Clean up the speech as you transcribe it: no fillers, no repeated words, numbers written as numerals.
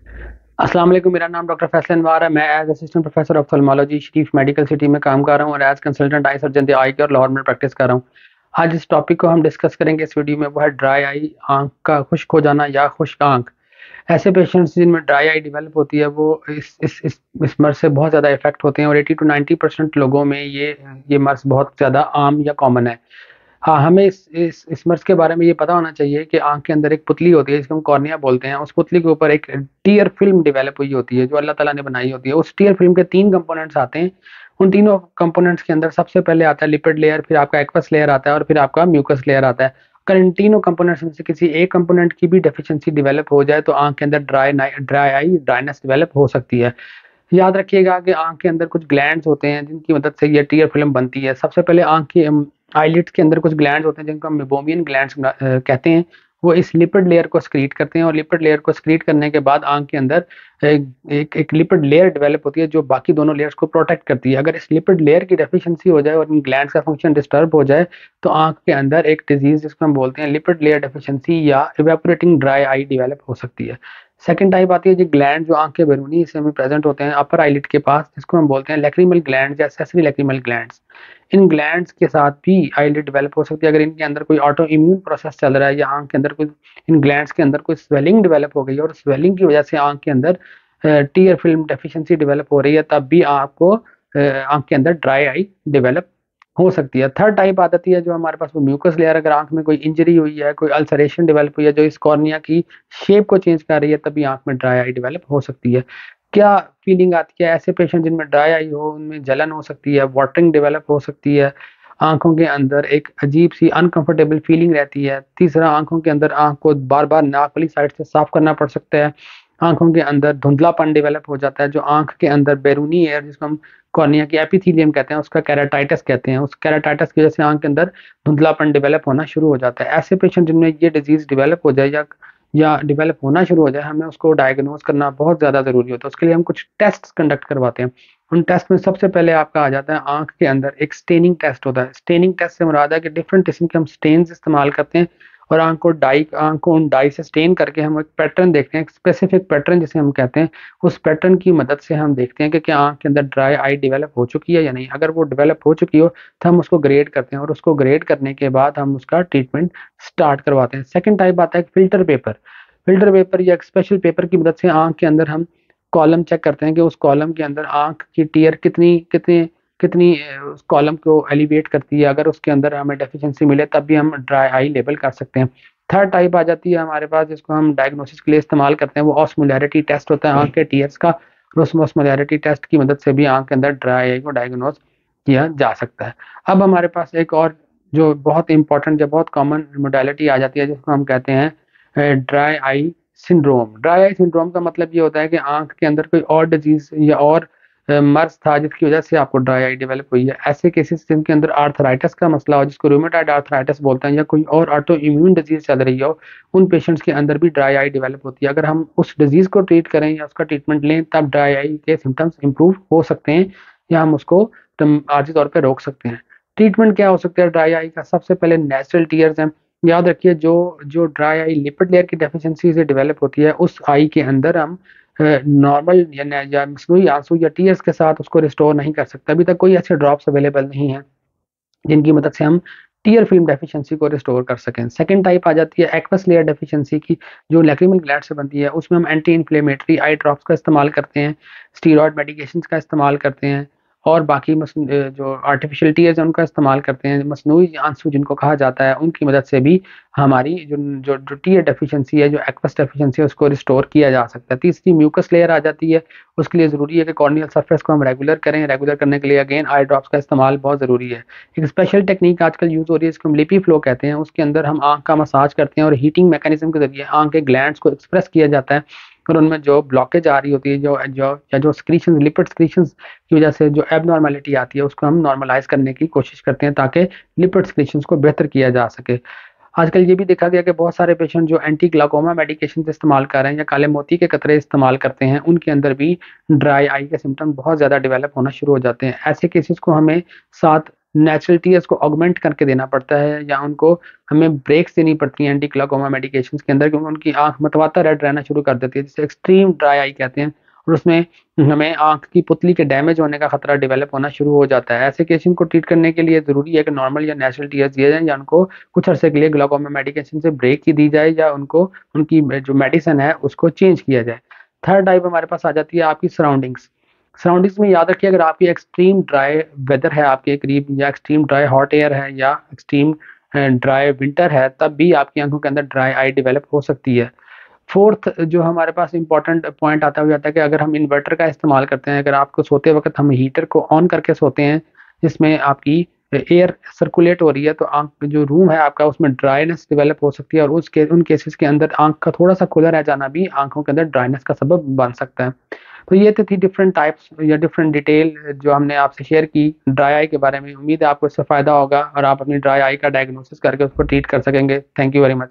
अस्सलाम वालेकुम। मेरा नाम डॉक्टर फैसल अनवार है। मैं as assistant professor ophthalmology Sharif medical city में काम कर रहा हूँ और एज कंसल्टेंट आई सर्जन द आई के और लाहौर में प्रैक्टिस कर रहा हूँ। आज इस टॉपिक को हम डिस्कस करेंगे इस वीडियो में, वो है ड्राई आई, आंख का खुश्क हो जाना या खुश्क आंख। ऐसे पेशेंट्स जिनमें ड्राई आई डेवलप होती है वो इस मर्ज से बहुत ज़्यादा इफेक्ट होते हैं और 80 to 90% लोगों में ये मर्ज बहुत ज़्यादा आम या कॉमन है। हाँ, हमें इस मर्ज के बारे में ये पता होना चाहिए कि आंख के अंदर एक पुतली होती है जिसको हम कॉर्निया बोलते हैं। उस पुतली के ऊपर एक टीयर फिल्म डेवलप हुई होती है जो अल्लाह ताला ने बनाई होती है। उस टीयर फिल्म के 3 कंपोनेंट्स आते हैं। उन तीनों कंपोनेंट्स के अंदर सबसे पहले आता है लिपिड लेयर, फिर आपका एक्वस लेयर आता है और फिर आपका म्यूकस लेयर आता है। अगर इन तीनों कंपोनेंट्स में से किसी एक कंपोनेंट की भी डेफिशिएंसी डेवलप हो जाए तो आंख के अंदर ड्राई आई ड्राइनेस डेवलप हो सकती है। याद रखिएगा कि आंख के अंदर कुछ ग्लैंड्स होते हैं जिनकी मदद से ये टीयर फिल्म बनती है। सबसे पहले आंख की आईलिड्स के अंदर कुछ ग्लैंड्स होते हैं जिनको हम मेबोमियन ग्लैंड्स कहते हैं। वो इस लिपिड लेयर को स्क्रीट करते हैं और लिपिड लेयर को स्क्रीट करने के बाद आंख के अंदर एक लिपिड लेयर डेवलप होती है जो बाकी दोनों लेयर्स को प्रोटेक्ट करती है। अगर इस लिपिड लेयर की डेफिशिएंसी हो जाए और इन ग्लैंड्स का फंक्शन डिस्टर्ब हो जाए तो आंख के अंदर एक डिजीज जिसको हम बोलते हैं लिपिड लेयर डेफिशिएंसी या इवेपोरेटिंग ड्राई आई डेवलप हो सकती है। सेकंड टाइप आती है जी ग्लैंड जो आंख के बैरूनी हिस्से में प्रेजेंट होते हैं अपर आईलिड के पास, जिसको हम बोलते हैं लैक्रिमल ग्लैंड या सेसरी लैक्रिमल ग्लैंड्स। इन ग्लैंड्स के साथ भी आईलिड डेवलप हो सकती है अगर इनके अंदर कोई ऑटो इम्यून प्रोसेस चल रहा है या आंख के अंदर कोई इन ग्लैंड्स के अंदर कोई स्वेलिंग डेवलप हो गई है और स्वेलिंग की वजह से आंख के अंदर टीयर फिल्म डेफिशिएंसी डेवलप हो रही है, तब भी आपको आंख के अंदर ड्राई आई डेवलप हो सकती है। थर्ड टाइप आ जाती है जो हमारे पास वो म्यूकस लेयर, अगर आंख में कोई इंजरी हुई है, कोई अल्सरेशन डेवलप हुई है जो इस कॉर्निया की शेप को चेंज कर रही है, तभी आंख में ड्राई आई डेवलप हो सकती है। क्या फीलिंग आती है? ऐसे पेशेंट जिनमें ड्राई आई हो उनमें जलन हो सकती है, वाटरिंग डेवलप हो सकती है, आंखों के अंदर एक अजीब सी अनकंफर्टेबल फीलिंग रहती है। तीसरा, आंखों के अंदर आंख को बार बार नाक वाली साइड से साफ करना पड़ सकता है। आंखों के अंदर धुंधलापन डेवलप हो जाता है। जो आंख के अंदर बैरूनी एयर जिसको हम कॉर्निया की एपिथेलियम कहते हैं उसका केराटाइटिस कहते हैं, उस केराटाइटिस की वजह से आंख के अंदर धुंधलापन डेवलप होना शुरू हो जाता है। ऐसे पेशेंट जिनमें ये डिजीज डेवलप हो जाए या डेवलप होना शुरू हो जाए, हमें उसको डायग्नोज करना बहुत ज़्यादा ज़रूरी होता है। उसके लिए हम कुछ टेस्ट कंडक्ट करवाते हैं। उन टेस्ट में सबसे पहले आपका आ जाता है आंख के अंदर एक स्टेनिंग टेस्ट होता है। स्टेनिंग टेस्ट से मुराद है कि डिफरेंट किस्म के हम स्टेन्स इस्तेमाल करते हैं और आंख को उन डाई से स्टेन करके हम एक पैटर्न देखते हैं, एक स्पेसिफिक पैटर्न जिसे हम कहते हैं। उस पैटर्न की मदद से हम देखते हैं कि क्या आंख के अंदर ड्राई आई डेवलप हो चुकी है या नहीं। अगर वो डेवलप हो चुकी हो तो हम उसको ग्रेड करते हैं और उसको ग्रेड करने के बाद हम उसका ट्रीटमेंट स्टार्ट करवाते हैं। सेकंड टाइप आता है फिल्टर पेपर। फिल्टर पेपर या एक स्पेशल पेपर की मदद से आंख के अंदर हम कॉलम चेक करते हैं कि उस कॉलम के अंदर आंख की टीयर कितनी कितनी कितनी उस कॉलम को एलिवेट करती है। अगर उसके अंदर हमें डेफिशिएंसी मिले तब भी हम ड्राई आई लेबल कर सकते हैं। थर्ड टाइप आ जाती है हमारे पास जिसको हम डायग्नोसिस के लिए इस्तेमाल करते हैं, वो ऑस्मोलैरिटी टेस्ट होता है आंख के टीयर्स का। और उस ऑस्मोलैरिटी टेस्ट की मदद से भी आंख के अंदर ड्राई आई को डायग्नोज किया जा सकता है। अब हमारे पास एक और जो बहुत इंपॉर्टेंट या बहुत कॉमन मोडालिटी आ जाती है जिसको हम कहते हैं dry eye syndrome. Dry eye syndrome का मतलब ये होता है कि आंख के अंदर कोई और डिजीज या और मर्ज था जिसकी वजह से आपको ड्राई आई डेवलप हुई है। ऐसे केसेस जिनके अंदर आर्थराइटिस का मसला हो, जिसको रूमेटॉइड आर्थराइटिस बोलते हैं, या कोई और ऑटो इम्यून डिजीज चल रही हो, उन पेशेंट्स के अंदर भी ड्राई आई डेवलप होती है। अगर हम उस डिजीज को ट्रीट करें या उसका ट्रीटमेंट लें तब ड्राई आई के सिम्टम्स इंप्रूव हो सकते हैं या हम उसको आर्जी तौर पर रोक सकते हैं। ट्रीटमेंट क्या हो सकता है ड्राई आई का? सबसे पहले नेचुरल टीयर्स हैं। याद रखिए जो जो ड्राई आई लिपिड लेयर की डेफिशिएंसी से डेवलप होती है उस आई के अंदर हम नॉर्मल या मसनूई आंसू या टीयर्स के साथ उसको रिस्टोर नहीं कर सकते। अभी तक कोई ऐसे ड्रॉप्स अवेलेबल नहीं है जिनकी मदद से हम टीयर फिल्म डेफिशिएंसी को रिस्टोर कर सकें। सेकंड टाइप आ जाती है एक्वस लेयर डेफिशिएंसी की, जो लैक्रिमल ग्लैंड से बनती है। उसमें हम एंटी इन्फ्लेमेटरी आई ड्रॉप्स का इस्तेमाल करते हैं, स्टीरॉयड मेडिकेशंस का इस्तेमाल करते हैं और बाकी जो आर्टिफिशियल टीयर्स हैं उनका इस्तेमाल करते हैं। मसनूई आंसू जिनको कहा जाता है उनकी मदद से भी हमारी जो जो जो टीयर डेफिशिएंसी है, जो एक्वस डेफिशिएंसी है, उसको रिस्टोर किया जा सकता है। तीसरी म्यूकस लेयर आ जाती है। उसके लिए ज़रूरी है कि कॉर्नियल सरफेस को हम रेगुलर करें। रेगुलर करने के लिए अगेन आई ड्रॉप्स का इस्तेमाल बहुत ज़रूरी है। एक स्पेशल टेक्निक आजकल यूज़ हो रही है जिसको हम लिपी फ्लो कहते हैं। उसके अंदर हम आंख का मसाज करते हैं और हीटिंग मैकेनिज्म के जरिए आंख के ग्लैंड्स को एक्सप्रेस किया जाता है और उनमें जो ब्लॉकेज आ रही होती है, जो स्क्रीशंस, लिपिड स्क्रीशंस की वजह से जो एबनॉर्मेलिटी आती है, उसको हम नॉर्मलाइज करने की कोशिश करते हैं ताकि लिपिड स्क्रीशंस को बेहतर किया जा सके। आजकल ये भी देखा गया कि बहुत सारे पेशेंट जो एंटी ग्लाकोमा मेडिकेशन इस्तेमाल कर रहे हैं या काले मोती के कतरे इस्तेमाल करते हैं, उनके अंदर भी ड्राई आई के सिम्टम बहुत ज़्यादा डेवलप होना शुरू हो जाते हैं। ऐसे केसेस को हमें 7 नेचुरल टीयर्स को ऑगमेंट करके देना पड़ता है, या उनको हमें ब्रेक्स देनी पड़ती हैं एंटी ग्लाकोमा मेडिकेशंस के अंदर, क्योंकि उनकी आंख मतवाता रेड रहना शुरू कर देती है, जिसे एक्सट्रीम ड्राई आई कहते हैं। और उसमें हमें आंख की पुतली के डैमेज होने का खतरा डेवलप होना शुरू हो जाता है। ऐसे केसेस को ट्रीट करने के लिए ज़रूरी है कि नॉर्मल या नेचुरल टीयर्स दिए जाएं, या उनको कुछ अरसे के लिए ग्लाकोमा मेडिकेशन से ब्रेक ही दी जाए, या उनको उनकी जो मेडिसिन है उसको चेंज किया जाए। थर्ड टाइप हमारे पास आ जाती है आपकी सराउंडिंग्स। सराउंडिंग्स में याद रखिए, अगर आपकी एक्सट्रीम ड्राई वेदर है आपके करीब, या एक्सट्रीम ड्राई हॉट एयर है, या एक्सट्रीम ड्राई विंटर है, तब भी आपकी आंखों के अंदर ड्राई आई डेवलप हो सकती है। फोर्थ जो हमारे पास इंपॉर्टेंट पॉइंट आता हो जाता है कि अगर हम इन्वर्टर का इस्तेमाल करते हैं, अगर आपको सोते वक्त हम हीटर को ऑन करके सोते हैं जिसमें आपकी एयर सर्कुलेट हो रही है, तो आंख जो रूम है आपका उसमें ड्राइनेस डेवलप हो सकती है, और उन केसेस के अंदर आंख का थोड़ा सा खुला रह जाना भी आंखों के अंदर ड्राइनेस का सबब बन सकता है। तो ये तो थी डिफरेंट टाइप्स या डिफरेंट डिटेल जो हमने आपसे शेयर की ड्राई आई के बारे में। उम्मीद है आपको इससे फायदा होगा और आप अपनी ड्राई आई का डायग्नोसिस करके उसको ट्रीट कर सकेंगे। Thank you very much.